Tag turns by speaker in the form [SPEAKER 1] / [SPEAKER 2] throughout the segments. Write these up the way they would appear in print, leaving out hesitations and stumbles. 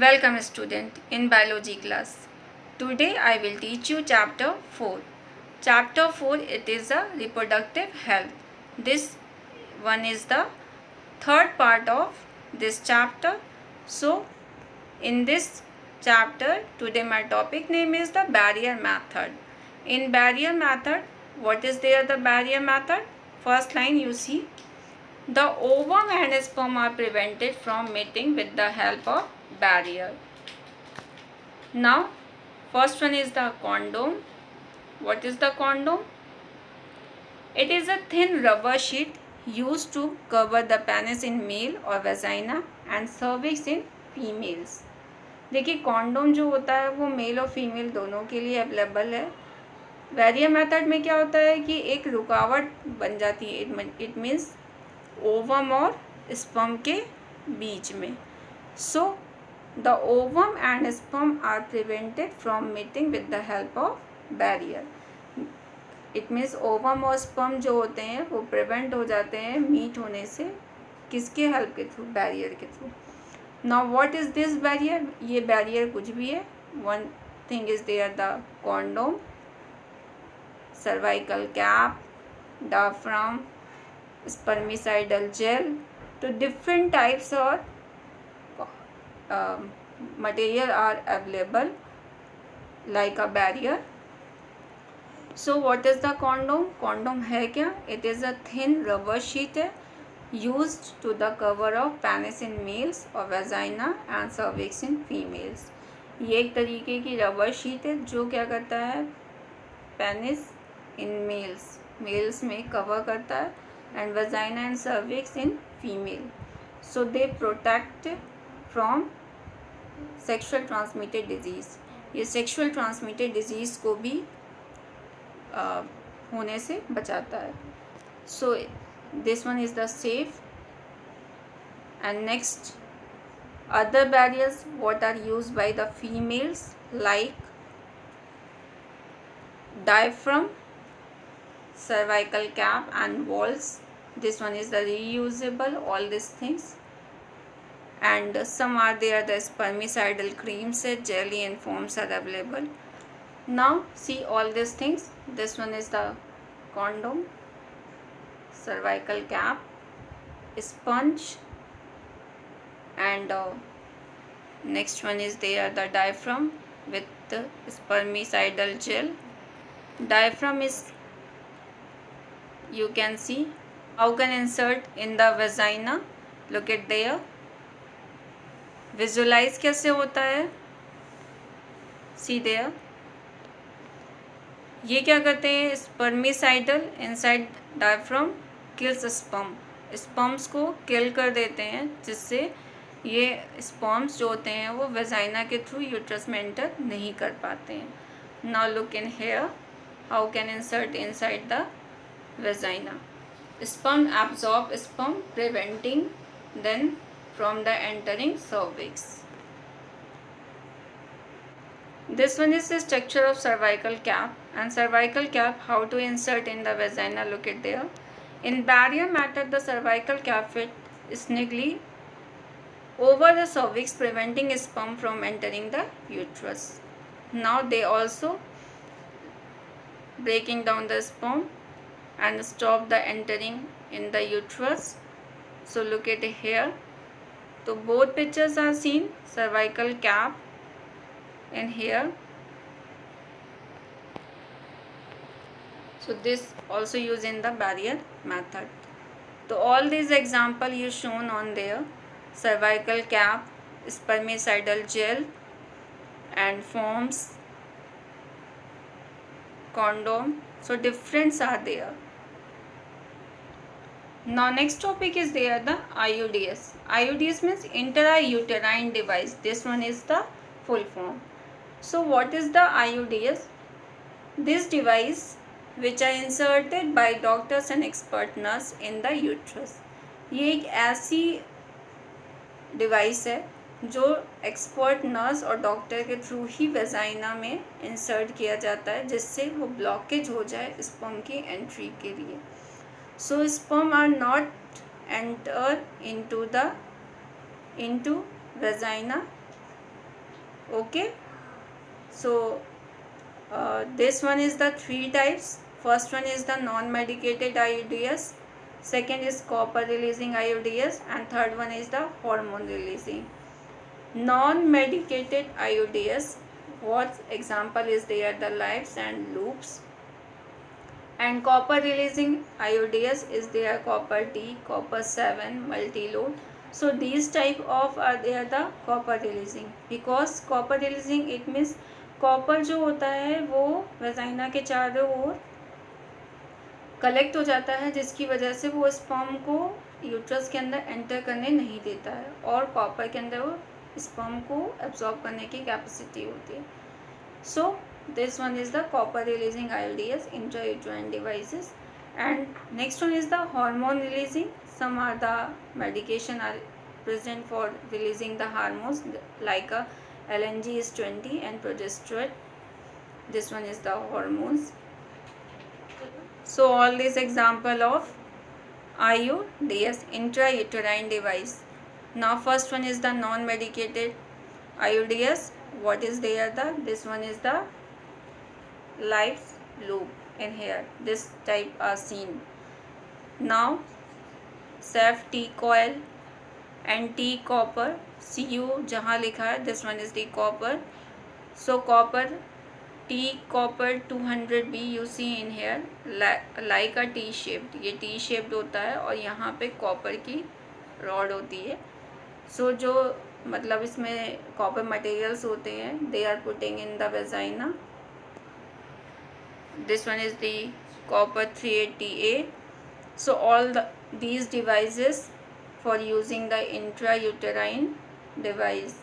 [SPEAKER 1] Welcome student in biology class. Today I will teach you chapter 4. Chapter 4 it is a reproductive health. This one is the third part of this chapter. So in this chapter today my topic name is the barrier method. In barrier method, what is there the barrier method? First line you see, the ovum and sperm are prevented from mating with the help of barrier. Now, first one is the condom. What is the condom? It is a thin rubber sheet used to cover the penis in male or vagina and cervix in females. देखिए condom जो होता है वो mail और female दोनों के लिए available है. बैरियर मेथड में क्या होता है कि एक रुकावट बन जाती है. इट मीन्स ओवम और स्पर्म के बीच में. So the ovum and sperm are prevented from meeting with the help of barrier. It means ovum और स्पर्म जो होते हैं वो प्रिवेंट हो जाते हैं मीट होने से. किसके हेल्प के थ्रू? बैरियर के through. Now what is this barrier? ये बैरियर कुछ भी है. One thing is there the condom, cervical cap, diaphragm, spermicidal gel. तो different types और material are available like a barrier. So what is the condom? Condom है क्या? It is a thin rubber sheet used to the cover of penis in males or vagina and cervix in females. ये एक तरीके की rubber sheet है जो क्या करता है, पेनिस इन मेल्स में कवर करता है and vagina and cervix in female. So they protect from sexual transmitted disease. ये sexual transmitted disease को भी होने से बचाता है. So this one is the safe. And next, other barriers what are used by the females like diaphragm, cervical cap and walls. This one is the reusable, all these things. And some are there, the spermicidal creams, jelly and foams are available. Now see all these things. This one is the condom, cervical cap, sponge, and next one is there the diaphragm with the spermicidal gel. Diaphragm is, you can see how can insert in the vagina. Look at there. Visualize कैसे होता है. See there. ये क्या करते हैं, spermicidal inside diaphragm kills sperm. Sperms को किल कर देते हैं जिससे ये स्पर्म्स जो होते हैं वो वेजाइना के थ्रू यूट्रस में एंटर नहीं कर पाते हैं. Now look in here how can insert inside the vagina. Sperm absorb sperm, preventing then from the entering cervix. This one is the structure of cervical cap. And cervical cap, how to insert in the vagina. Look at there. In barrier method, the cervical cap fit snugly over the cervix, preventing sperm from entering the uterus. Now they also breaking down the sperm and stop the entering in the uterus. So look at here. So both pictures are seen. Cervical cap and here. So this also used in the barrier method. So all these example you shown on there. Cervical cap, spermicidal gel and foams, condom. So difference are there. Now next topic is there the IUDs. IUDs means intrauterine device. This one is the full form. So what is the IUDs? This device which are inserted by doctors and expert nurse in the uterus. ये एक ऐसी device है जो expert nurse और doctor के through ही vagina में insert किया जाता है जिससे वो ब्लॉकेज हो जाए स्पर्म की एंट्री के लिए. So sperm are not enter into vagina Okay, so this one is the 3 types. First one is the non-medicated IUDs, second is copper releasing IUDs, and third one is the hormone releasing. Non-medicated IUDs, what example is there? The lives and loops. And copper releasing IUDs is there copper T, copper 7, multi-load. So these type of are there the copper releasing. Because copper releasing it means copper जो होता है वो vagina के चारों ओर collect हो जाता है, जिसकी वजह से वो स्पर्म को यूट्रस के अंदर एंटर करने नहीं देता है, और कॉपर के अंदर वो स्पर्म को एब्जॉर्ब करने की कैपेसिटी होती है. सो this one is the copper releasing IUDs, intrauterine devices. And next one is the hormone releasing. Some are the medication are present for releasing the hormones like a LNG is 20 and progesterone. This one is the hormones. So all these example of IUDs, intrauterine device. Now first one is the non-medicated IUDs. What is there? This one is the lives loop in here. This type are seen. Now SAF T coil and T copper. Cu जहाँ लिखा है, this one is the copper. So copper T copper 200B you see in here like a T shaped. ये T shaped होता है और यहाँ पे copper की रॉड होती है. So जो मतलब इसमें कॉपर मटेरियल्स होते हैं, they are putting in the vagina. This one is the copper 380A. So all these devices for using the intrauterine device.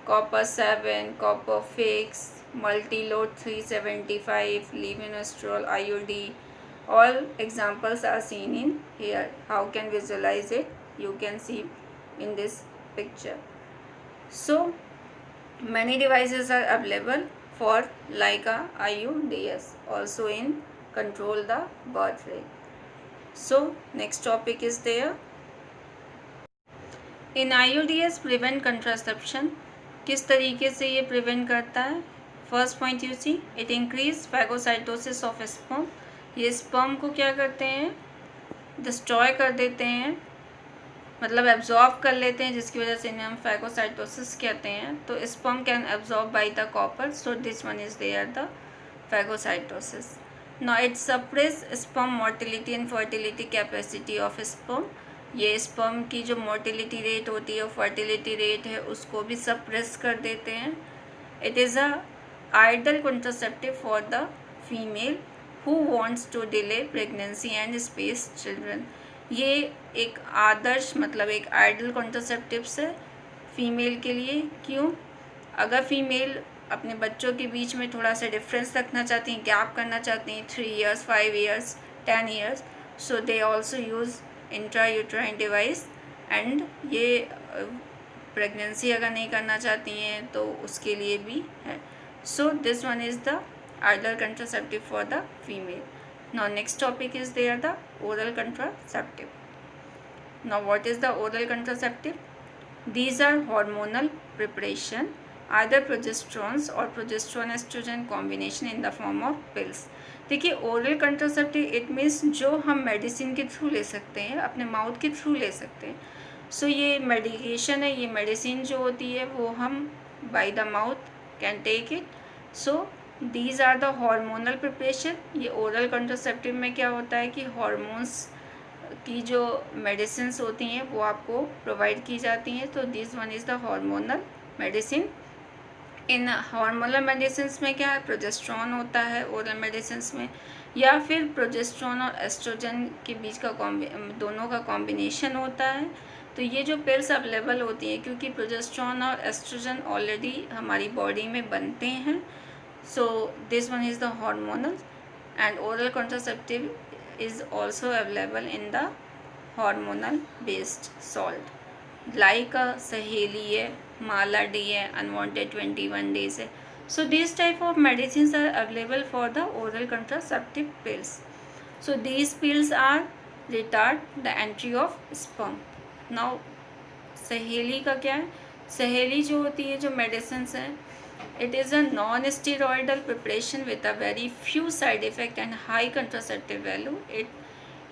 [SPEAKER 1] Copper 7, copper fix, multi-load 375, levonorgestrel, IUD. All examples are seen in here. How can visualize it? You can see in this picture. So many devices are available for like a IUDs, also in control the birth rate. So next topic is there. In IUDs prevent contraception. किस तरीके से ये prevent करता है? First point you see, it increase phagocytosis of sperm. ये sperm को क्या करते हैं? डिस्ट्रॉय कर देते हैं, मतलब एब्जॉर्ब कर लेते हैं, जिसकी वजह से इन्हें हम फैगोसाइटोसिस कहते हैं. तो sperm can absorb by the copper. So this one is there the phagocytosis. Now it suppress sperm motility and fertility capacity of sperm. ये स्पर्म की जो मोटिलिटी रेट होती है और फर्टिलिटी रेट है उसको भी सप्रेस कर देते हैं. It is a ideal contraceptive for the female who wants to delay pregnancy and space children. ये एक आदर्श मतलब एक आइडियल कॉन्ट्रासेप्टिव्स है फीमेल के लिए. क्यों? अगर फीमेल अपने बच्चों के बीच में थोड़ा सा डिफरेंस रखना चाहती हैं, गैप करना चाहती हैं 3 years, 5 years, 10 years, so they also use intrauterine device. And ये प्रेगनेंसी अगर नहीं करना चाहती हैं तो उसके लिए भी है. So this one is the ideal contraceptive for the female. Now next topic is there the oral contraceptive. Now what is the oral contraceptive? These are hormonal preparation either progesterones और progesterone oestrogen combination in the form of pills. देखिए oral contraceptive it means जो हम medicine के through ले सकते हैं, अपने mouth के थ्रू ले सकते हैं. सो ये मेडिकेशन है, ये मेडिसिन जो होती है वो हम by the mouth can take it. So these are the hormonal preparation. ये ओरल कंट्रासेप्टिव में क्या होता है कि हार्मोन्स की जो मेडिसिन्स होती हैं वो आपको प्रोवाइड की जाती हैं. तो this one is the hormonal medicine. In hormonal medicines में क्या है? प्रोजेस्ट्रॉन होता है ओरल मेडिसिन्स में, या फिर प्रोजेस्ट्रॉन और एस्ट्रोजन के बीच का दोनों का कॉम्बिनेशन होता है. तो ये जो पिल्स अवेलेबल होती हैं, क्योंकि प्रोजेस्ट्रॉन और एस्ट्रोजन ऑलरेडी हमारी बॉडी में बनते हैं. सो this one is the hormonal. And oral contraceptive is also available in the hormonal based salt like a सहेली है, माला डी है, अनवांटेड 21 days है. So these type of medicines are available for the oral contraceptive pills. So these pills are retard the entry of sperm. Now सहेली का क्या है? सहेली जो होती है, जो मेडिसिन हैं, it is a non-steroidal preparation with a very few side effect and high contraceptive value. It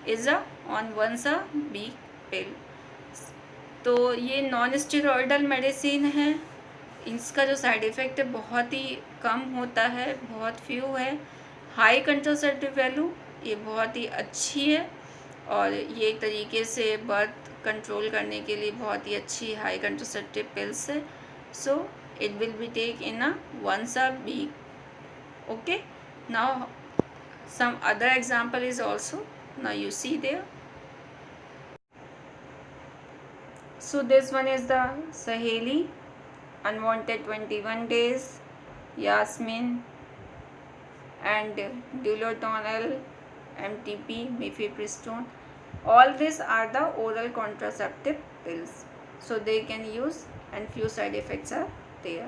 [SPEAKER 1] is a on once a week pill. तो ये नॉन स्टेरॉयडल मेडिसिन है, इसका जो साइड इफ़ेक्ट है बहुत ही कम होता है, बहुत फ्यू है। हाई कंट्रासेप्टिव वैल्यू, ये बहुत ही अच्छी है और ये एक तरीके से बर्थ कंट्रोल करने के लिए बहुत ही अच्छी हाई कंट्रासेप्टिव पिल्स है। सो it will be take in a once a week. Okay, now some other example is also, now you see there. So this one is the Saheli, unwanted 21 days, Yasmin and Dulotonal, MTP, mifepristone. All these are the oral contraceptive pills, so they can use and few side effects are there.